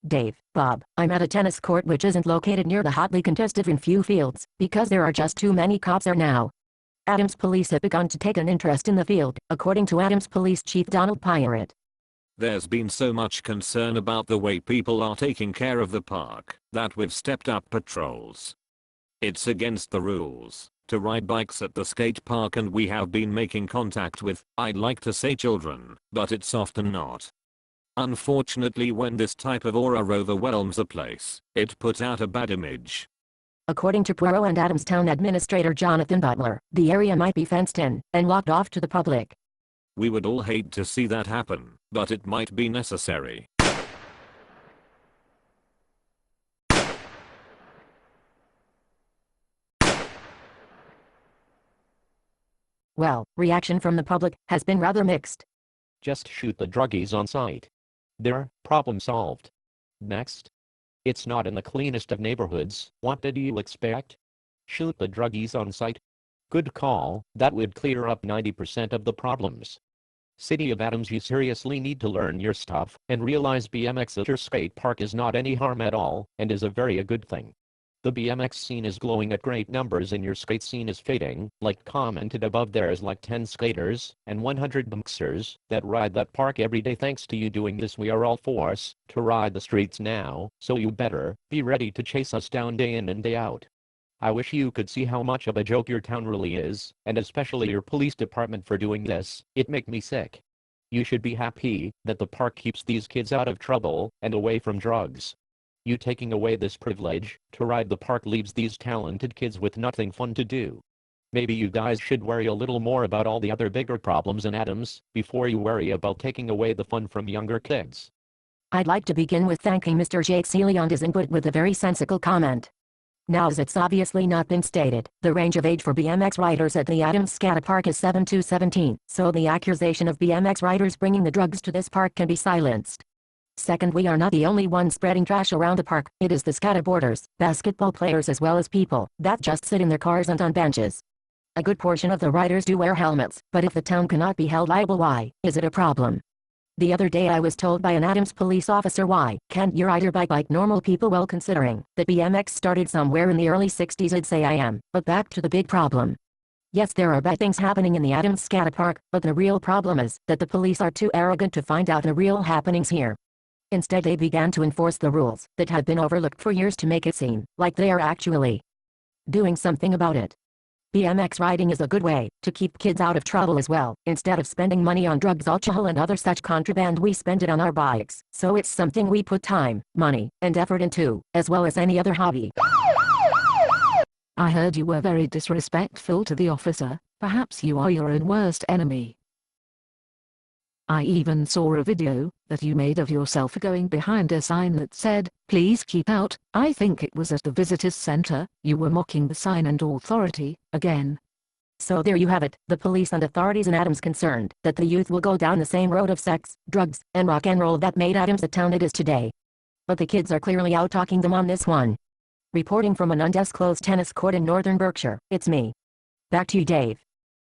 Dave, Bob, I'm at a tennis court which isn't located near the hotly contested Renfrew Fields, because there are just too many cops there now. Adams Police have begun to take an interest in the field, according to Adams Police Chief Donald Pirate. There's been so much concern about the way people are taking care of the park that we've stepped up patrols. It's against the rules to ride bikes at the skate park, and we have been making contact with, I'd like to say children, but it's often not. Unfortunately, when this type of aura overwhelms a place, it puts out a bad image. According to Poirot and Adams Town Administrator Jonathan Butler, the area might be fenced in and locked off to the public. We would all hate to see that happen, but it might be necessary. Well, reaction from the public has been rather mixed. Just shoot the druggies on sight. There, problem solved. Next. It's not in the cleanest of neighborhoods, what did you expect? Shoot the druggies on sight? Good call, that would clear up 90% of the problems. City of Adams, you seriously need to learn your stuff and realize BMX at your skate park is not any harm at all, and is a very good thing. The BMX scene is glowing at great numbers and your skate scene is fading, like commented above. There is like 10 skaters and 100 BMXers that ride that park every day. Thanks to you doing this, we are all forced to ride the streets now, so you better be ready to chase us down day in and day out. I wish you could see how much of a joke your town really is, and especially your police department for doing this. It make me sick. You should be happy that the park keeps these kids out of trouble and away from drugs. You taking away this privilege to ride the park leaves these talented kids with nothing fun to do. Maybe you guys should worry a little more about all the other bigger problems in Adams before you worry about taking away the fun from younger kids. I'd like to begin with thanking Mr. Jake Seeley on his input with a very sensible comment. Now, as it's obviously not been stated, the range of age for BMX riders at the Adams Skate Park is 7 to 17, so the accusation of BMX riders bringing the drugs to this park can be silenced. Second, we are not the only ones spreading trash around the park. It is the skateboarders, basketball players as well as people that just sit in their cars and on benches. A good portion of the riders do wear helmets, but if the town cannot be held liable, why is it a problem? The other day I was told by an Adams police officer, why can't you ride your bike like normal people? Well, considering that BMX started somewhere in the early 60s, I'd say I am. But back to the big problem. Yes, there are bad things happening in the Adams Skate Park, but the real problem is that the police are too arrogant to find out the real happenings here. Instead, they began to enforce the rules that have been overlooked for years to make it seem like they are actually doing something about it. BMX riding is a good way to keep kids out of trouble as well. Instead of spending money on drugs, alcohol and other such contraband, we spend it on our bikes. So it's something we put time, money, and effort into, as well as any other hobby. I heard you were very disrespectful to the officer. Perhaps you are your own worst enemy. I even saw a video that you made of yourself going behind a sign that said, "Please keep out." I think it was at the visitors center. You were mocking the sign and authority, again. So there you have it, the police and authorities in Adams concerned that the youth will go down the same road of sex, drugs, and rock and roll that made Adams the town it is today. But the kids are clearly out talking them on this one. Reporting from an undisclosed tennis court in northern Berkshire, it's me. Back to you, Dave.